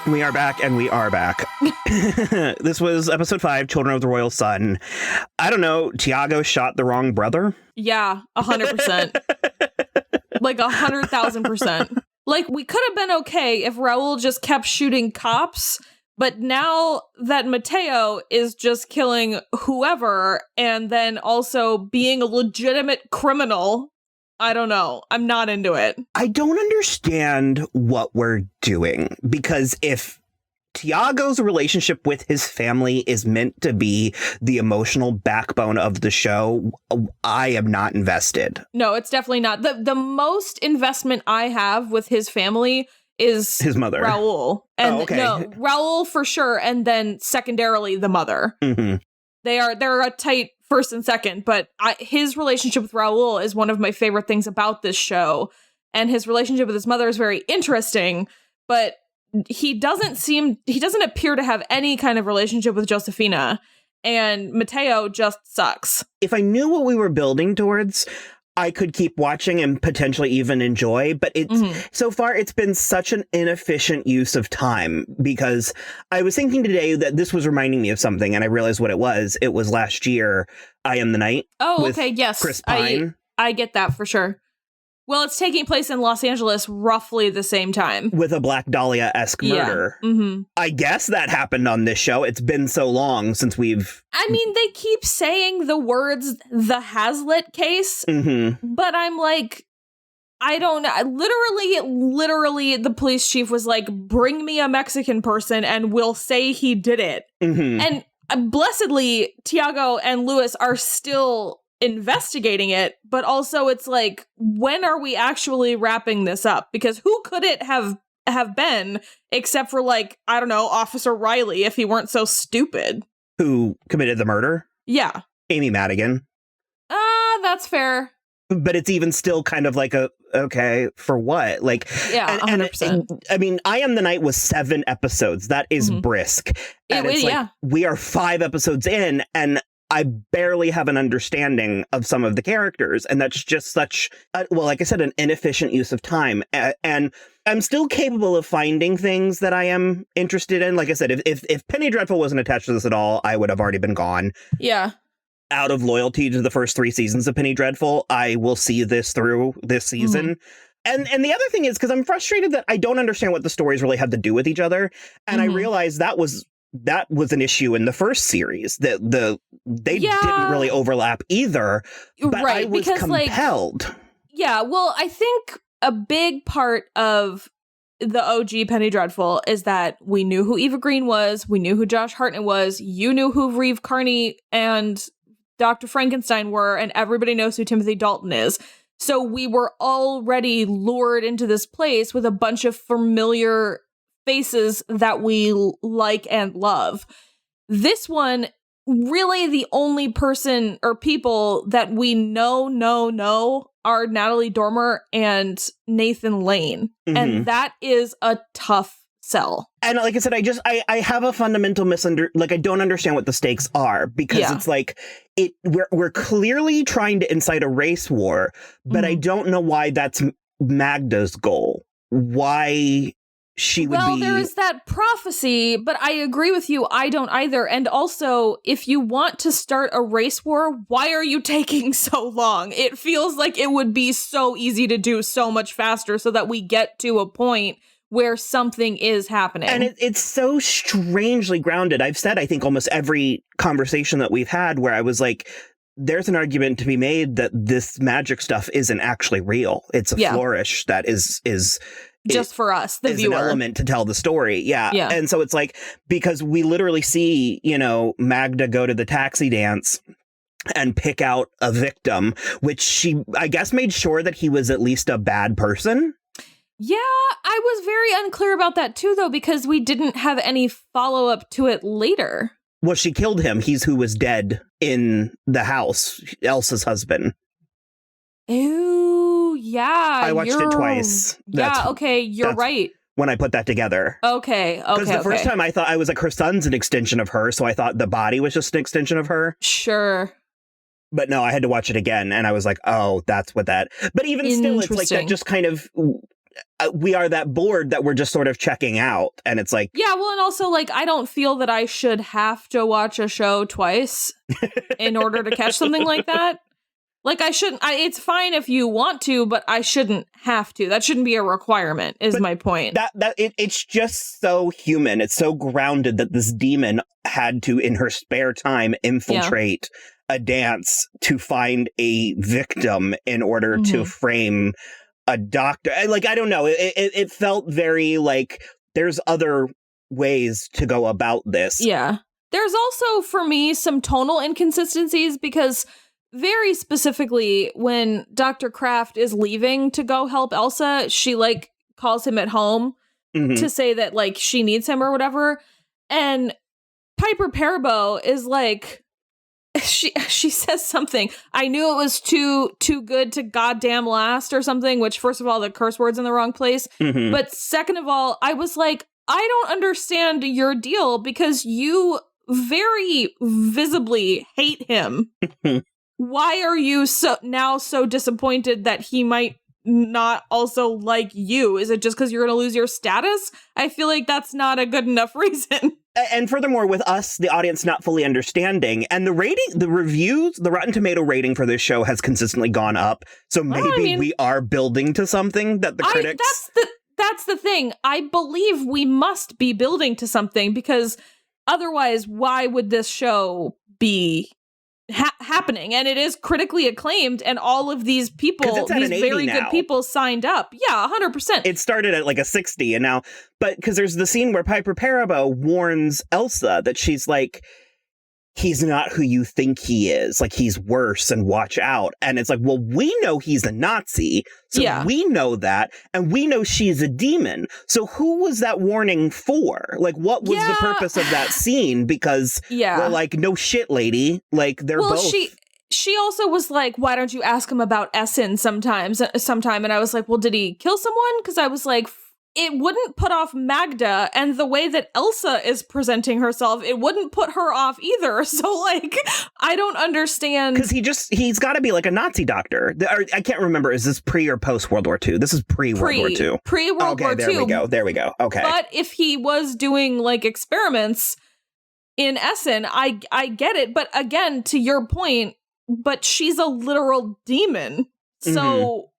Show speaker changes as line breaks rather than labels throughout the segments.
We are back, and we are back. This was episode 5, Children of the Royal Sun. I don't know, Thiagos shot the wrong brother?
Yeah, 100%. Like 100,000%. Like, we could have been okay if Raoul just kept shooting cops, but now that Mateo is just killing whoever and then also being a legitimate criminal, I don't know. I'm not into it.
I don't understand what we're doing, because if Thiagos' relationship with his family is meant to be the emotional backbone of the show, I am not invested.
No, it's definitely not. The most investment I have with his family is
his mother,
Raoul. And
okay.
No, Raoul for sure, and then secondarily the mother.
Mm-hmm.
They're a tight first and second, but his relationship with Raoul is one of my favorite things about this show, and his relationship with his mother is very interesting, but he doesn't appear to have any kind of relationship with Josefina, and Mateo just sucks.
If I knew what we were building towards, I could keep watching and potentially even enjoy, but so far it's been such an inefficient use of time, because I was thinking today that this was reminding me of something, and I realized what it was. It was last year, I Am the Night.
Oh, okay, yes.
Chris Pine.
I get that for sure. Well, it's taking place in Los Angeles roughly the same time.
With a Black Dahlia-esque murder.
Yeah. Mm-hmm.
I guess that happened on this show. It's been so long since we've...
I mean, they keep saying the words, the Hazlit Case, but I'm like, I don't know. Literally, the police chief was like, bring me a Mexican person and we'll say he did it. And blessedly, Thiago and Luis are still investigating it, but also it's like, when are we actually wrapping this up? Because who could it have been except for, like, I don't know, Officer Riley, if he weren't so stupid.
Who committed the murder?
Yeah.
Amy Madigan.
That's fair.
But it's even still kind of like okay, for what? Like,
yeah, 100%.
I mean, I Am the Night was 7 episodes. That is brisk. And it's like, we are 5 episodes in, and I barely have an understanding of some of the characters, and that's just such, like I said, an inefficient use of time. And I'm still capable of finding things that I am interested in. Like I said, if Penny Dreadful wasn't attached to this at all, I would have already been gone.
Yeah.
Out of loyalty to the first 3 seasons of Penny Dreadful, I will see this through this season. And the other thing is, because I'm frustrated that I don't understand what the stories really had to do with each other, and I realized that was an issue in the first series, that they didn't really overlap either, but I was compelled.
Well, I think a big part of the OG Penny Dreadful is that we knew who Eva Green was, we knew who Josh Hartnett was, you knew who Reeve Carney and Dr. Frankenstein were, and everybody knows who Timothy Dalton is. So we were already lured into this place with a bunch of familiar faces that we like and love. This one, really the only person or people that we know are Natalie Dormer and Nathan Lane. And that is a tough sell.
And like I said, I have a fundamental I don't understand what the stakes are, because it's like, we're clearly trying to incite a race war, but I don't know why that's Magda's goal. Why she would be...
Well, there is that prophecy, but I agree with you. I don't either. And also, if you want to start a race war, why are you taking so long? It feels like it would be so easy to do so much faster so that we get to a point where something is happening.
And it's so strangely grounded. I've said, I think, almost every conversation that we've had where I was like, there's an argument to be made that this magic stuff isn't actually real. It's a flourish that is
just for us, the viewer.
An element to tell the story. Yeah. And so it's like, because we literally see, Magda go to the taxi dance and pick out a victim, which she, I guess, made sure that he was at least a bad person.
Yeah, I was very unclear about that too, though, because we didn't have any follow-up to it later.
Well, she killed him. He's who was dead in the house, Elsa's husband.
Ooh, yeah.
I watched it twice.
You're right.
When I put that together.
Okay.
Because the first time I thought I was like, her son's an extension of her, so I thought the body was just an extension of her.
Sure.
But no, I had to watch it again, and I was like, oh, that's what that... But even still, it's like that just kind of... we are that bored that we're just sort of checking out. And it's like,
yeah, well, and also like, I don't feel that I should have to watch a show twice in order to catch something like that. Like, I shouldn't, it's fine if you want to, but I shouldn't have to. That shouldn't be a requirement, is my point.
It's just so human. It's so grounded that this demon had to, in her spare time, infiltrate a dance to find a victim in order to frame a doctor. Like, I don't know. It felt very like there's other ways to go about this.
Yeah. There's also, for me, some tonal inconsistencies because very specifically, when Dr. Kraft is leaving to go help Elsa, she, like, calls him at home to say that, like, she needs him or whatever. And Piper Perabo is like, she says something. I knew it was too good to goddamn last or something, which, first of all, the curse word's in the wrong place. But second of all, I was like, I don't understand your deal because you very visibly hate him. Why are you so disappointed that he might not also like you? Is it just because you're going to lose your status? I feel like that's not a good enough reason.
And furthermore, with us, the audience not fully understanding, and the reviews, the Rotten Tomato rating for this show has consistently gone up. So maybe we are building to something that the critics...
That's the thing. I believe we must be building to something because otherwise, why would this show be happening? And it is critically acclaimed, and all of these people, these very good people, signed up. Yeah, 100%.
It started at like a 60, and now, but because there's the scene where Piper Perabo warns Elsa that she's like, he's not who you think he is. Like, he's worse, and watch out. And it's like, well, we know he's a Nazi, so we know that, and we know she's a demon. So who was that warning for? Like, what was the purpose of that scene? Because we're like, no shit, lady. Like, they're both...
She also was like, why don't you ask him about Essen sometime? And I was like, well, did he kill someone? Because I was like, it wouldn't put off Magda, and the way that Elsa is presenting herself, it wouldn't put her off either. So, like, I don't understand.
Because he's got to be like a Nazi doctor. I can't remember, is this pre or post World War II? This is pre-World War II.
Pre-World War II.
There we go. Okay.
But if he was doing, like, experiments in Essen, I get it. But again, to your point, but she's a literal demon. So...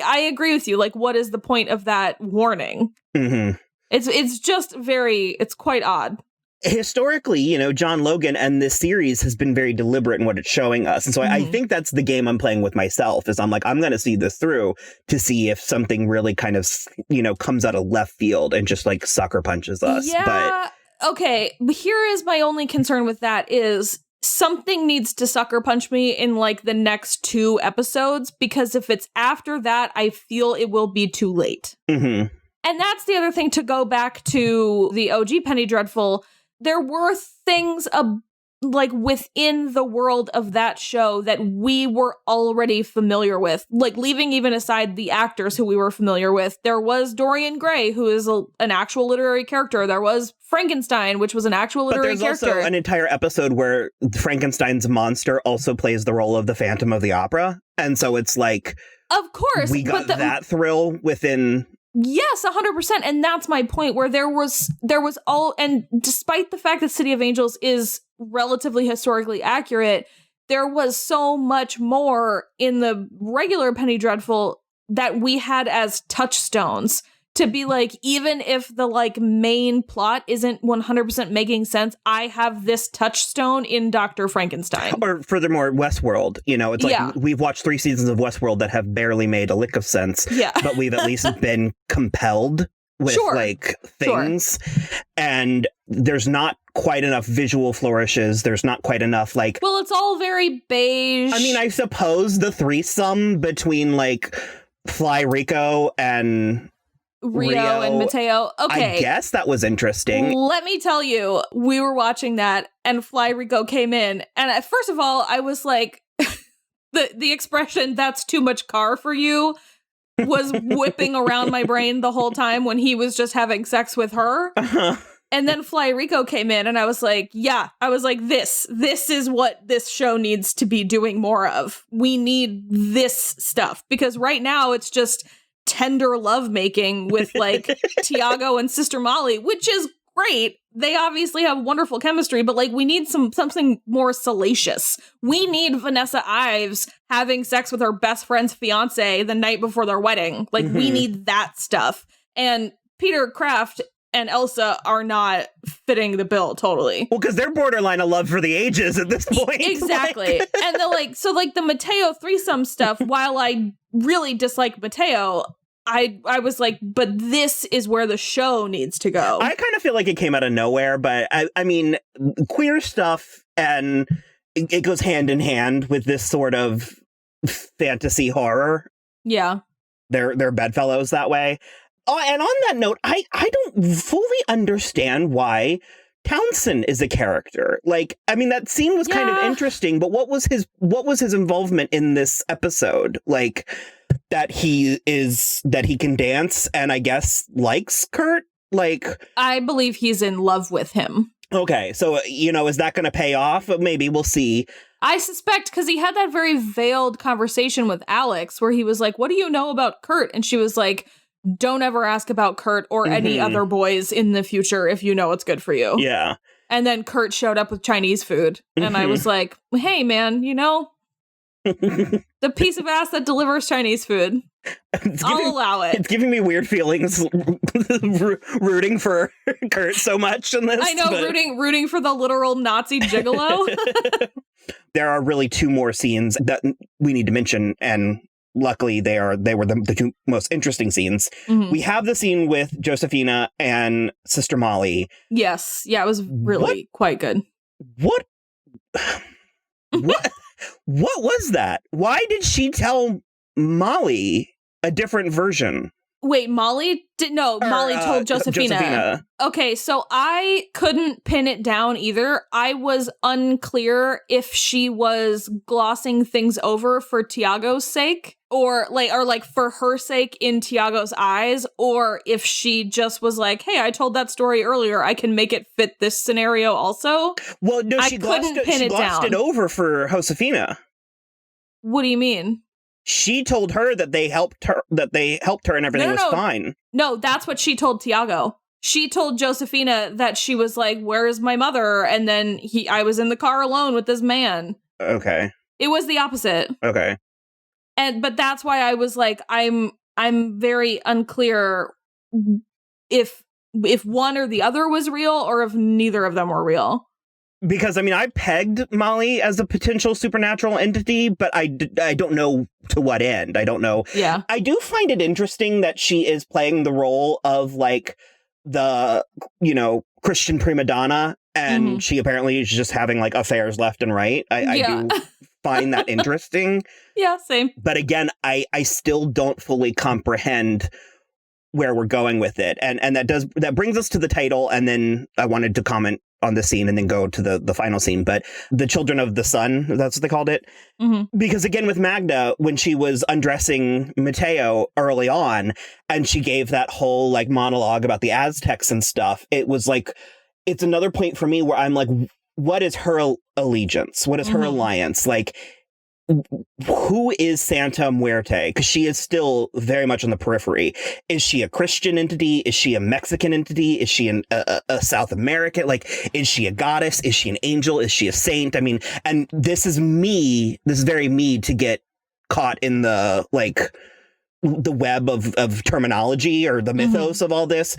I agree with you. Like, what is the point of that warning? It's just it's quite odd.
Historically, you know, John Logan and this series has been very deliberate in what it's showing us. And so I think that's the game I'm playing with myself, is I'm like, I'm going to see this through to see if something really kind of, you know, comes out of left field and just like sucker punches us.
Yeah. Okay. But here is my only concern with that is something needs to sucker punch me in like the next 2 episodes, because if it's after that, I feel it will be too late. And that's the other thing, to go back to the OG Penny Dreadful. There were things like within the world of that show that we were already familiar with, like leaving even aside the actors who we were familiar with. There was Dorian Gray, who is an actual literary character. There was Frankenstein, which was an actual literary character.
But there's also an entire episode where Frankenstein's monster also plays the role of the Phantom of the Opera. And so it's like,
of course,
we got that thrill within...
Yes, 100%. And that's my point, where there was all, and despite the fact that City of Angels is relatively historically accurate, there was so much more in the regular Penny Dreadful that we had as touchstones to be like, even if the like main plot isn't 100% making sense, I have this touchstone in Dr. Frankenstein.
Or furthermore, Westworld, you know, it's like we've watched 3 seasons of Westworld that have barely made a lick of sense, but we've at least been compelled with like things. And there's not quite enough visual flourishes. There's not quite enough like...
Well, it's all very beige.
I mean, I suppose the threesome between like Fly Rico and...
Rio and Mateo. Okay.
I guess that was interesting.
Let me tell you, we were watching that and Fly Rico came in. And first of all, I was like, the expression, that's too much car for you, was whipping around my brain the whole time when he was just having sex with her. And then Fly Rico came in and I was like, this is what this show needs to be doing more of. We need this stuff, because right now it's just tender lovemaking with like Thiago and Sister Molly, which is great. They obviously have wonderful chemistry, but like we need something more salacious. We need Vanessa Ives having sex with her best friend's fiance the night before their wedding. Like we need that stuff. And Peter Kraft and Elsa are not fitting the bill totally.
Well, because they're borderline a love for the ages at this point.
Exactly.
Like.
And the Mateo threesome stuff, while I really dislike Mateo, I was like, but this is where the show needs to go.
I kind of feel like it came out of nowhere, but I mean, queer stuff, and it goes hand in hand with this sort of fantasy horror.
Yeah.
They're bedfellows that way. Oh, and on that note, I don't fully understand why Townsend is a character. Like, I mean, that scene was kind of interesting, but what was his involvement in this episode? Like, that he can dance and I guess likes Kurt? Like,
I believe he's in love with him.
Okay, so, is that going to pay off? Maybe we'll see.
I suspect, because he had that very veiled conversation with Alex where he was like, what do you know about Kurt? And she was like, don't ever ask about Kurt or any other boys in the future if you know what's good for you.
Yeah.
And then Kurt showed up with Chinese food. And I was like, hey, man, the piece of ass that delivers Chinese food. I'll allow it.
It's giving me weird feelings rooting for Kurt so much in this.
I know, rooting for the literal Nazi gigolo.
There are really two more scenes that we need to mention, and luckily they were the two most interesting scenes. We have the scene with Josefina and Sister Molly.
Yes. Yeah, it was really quite good.
What was that? Why did she tell Molly a different version?
Wait, Molly told Josefina. Okay, so I couldn't pin it down either. I was unclear if she was glossing things over for Thiagos' sake or for her sake in Thiagos' eyes, or if she just was like, hey, I told that story earlier, I can make it fit this scenario also.
Well, no, she glossed it over for Josefina.
What do you mean?
She told her that they helped her and everything was fine.
No, that's what she told Thiago. She told Josefina that she was like, where is my mother? And then I was in the car alone with this man.
Okay.
It was the opposite.
Okay.
But that's why I was like, I'm very unclear if one or the other was real or if neither of them were real.
Because, I mean, I pegged Molly as a potential supernatural entity, but I don't know to what end. I don't know.
Yeah.
I do find it interesting that she is playing the role of, like, the, Christian Primadonna, and she apparently is just having, like, affairs left and right. I do find that interesting.
Yeah, same.
But again, I still don't fully comprehend where we're going with it. And that brings us to the title, and then I wanted to comment on the scene and then go to the final scene. But the Children of the Sun, that's what they called it. Because again, with Magda, when she was undressing Mateo early on, and she gave that whole like monologue about the Aztecs and stuff, it was like, it's another point for me where I'm like, what is her allegiance? What is her alliance? Like, who is Santa Muerte? Because she is still very much on the periphery. Is she a Christian entity? Is she a Mexican entity? Is she a South American? Like, is she a goddess? Is she an angel? Is she a saint? I mean, and this is very me to get caught in the, like, the web of terminology or the mythos of all this.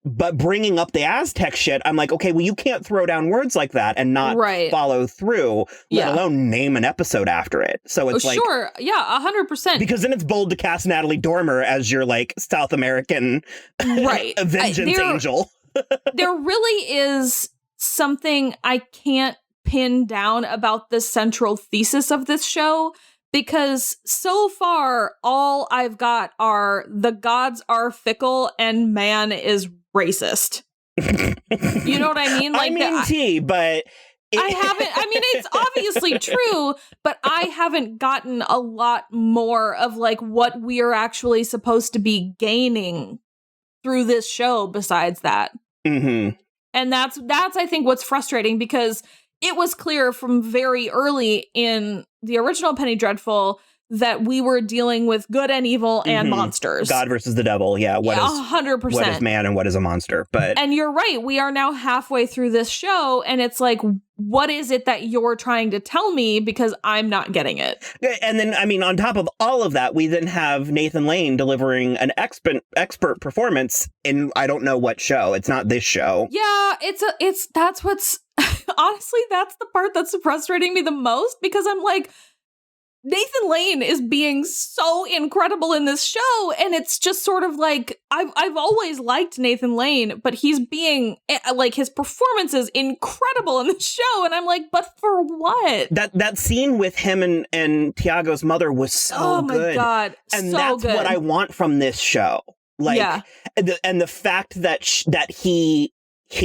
But bringing up the Aztec shit, I'm like, okay, well, you can't throw down words like that and not follow through, let alone name an episode after it. So it's like...
Sure, yeah, 100%.
Because then it's bold to cast Natalie Dormer as your, like, South American vengeance angel.
There really is something I can't pin down about the central thesis of this show, because so far, all I've got are the gods are fickle and man is racist. You know what I mean? Like,
but...
it's obviously true, but I haven't gotten a lot more of, like, what we are actually supposed to be gaining through this show besides that. And that's I think, what's frustrating, because it was clear from very early in the original Penny Dreadful that we were dealing with good and evil and monsters.
God versus the devil. Yeah.
100%.
What is man and what is a monster?
And you're right. We are now halfway through this show, and it's like, what is it that you're trying to tell me? Because I'm not getting it.
And then, I mean, on top of all of that, we then have Nathan Lane delivering an expert performance in I don't know what show. It's not this show.
Yeah, that's what's honestly, that's the part that's frustrating me the most, because I'm like, Nathan Lane is being so incredible in this show, and it's just sort of like, I've always liked Nathan Lane, but he's being, like, his performance is incredible in the show, and I'm like, but for what?
That scene with him and Thiagos' mother was so good. Oh my
God,
and so that's good. What I want from this show. Like, yeah. And the fact that he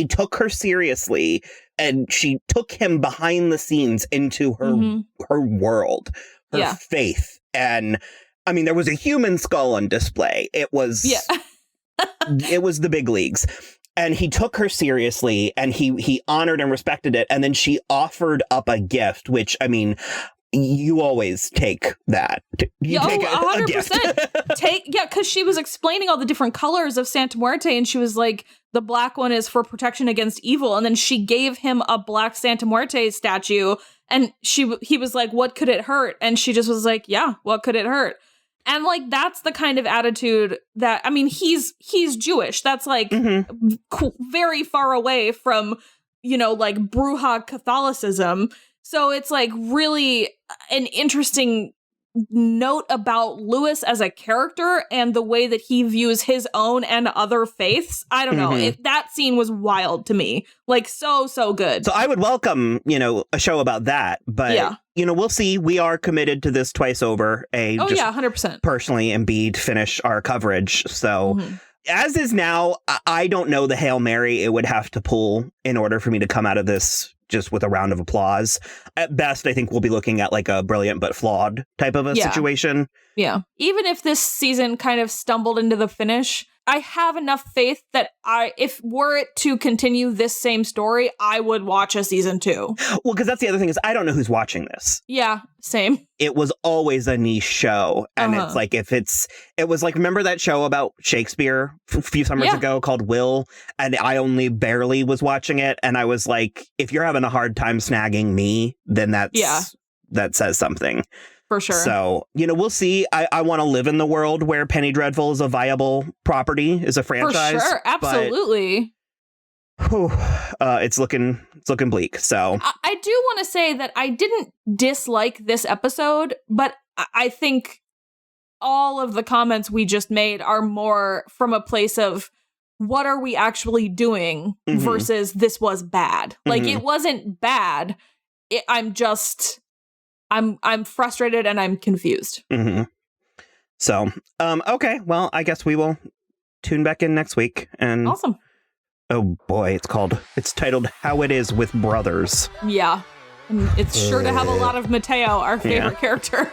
took her seriously, and she took him behind the scenes into her world. Her faith. And I mean, there was a human skull on display. It was it was the big leagues. And he took her seriously, and he honored and respected it. And then she offered up a gift, which, I mean, you always take that. You take a gift.
Because she was explaining all the different colors of Santa Muerte, and she was like, the black one is for protection against evil. And then she gave him a black Santa Muerte statue, and he was like, what could it hurt? And she just was like, yeah, what could it hurt? And like, that's the kind of attitude that, I mean, he's Jewish. That's like very far away from, like Bruja Catholicism. So it's like really an interesting note about Lewis as a character and the way that he views his own and other faiths. I don't know. That scene was wild to me. Like, so good.
So I would welcome, a show about that. But, we'll see. We are committed to this twice over.
100%.
Personally, and B, to finish our coverage. So as is now, I don't know the Hail Mary it would have to pull in order for me to come out of this just with a round of applause. At best, I think we'll be looking at like a brilliant but flawed type of a situation.
Yeah. Even if this season kind of stumbled into the finish, I have enough faith that if were it to continue this same story, I would watch a season 2.
Well, because that's the other thing is I don't know who's watching this.
Yeah, same.
It was always a niche show. And it's like, it was like, remember that show about Shakespeare a few summers ago called Will? And I only barely was watching it. And I was like, if you're having a hard time snagging me, then that says something.
For sure.
So, we'll see. I want to live in the world where Penny Dreadful is a viable property, is a franchise.
For sure. Absolutely.
But, it's looking bleak. So
I do want to say that I didn't dislike this episode, but I think all of the comments we just made are more from a place of what are we actually doing versus this was bad. Like, it wasn't bad. I'm frustrated and I'm confused.
So, okay. Well, I guess we will tune back in next week. And
awesome.
Oh boy, it's titled How It Is with Brothers.
Yeah. And it's sure to have a lot of Mateo, our favorite character.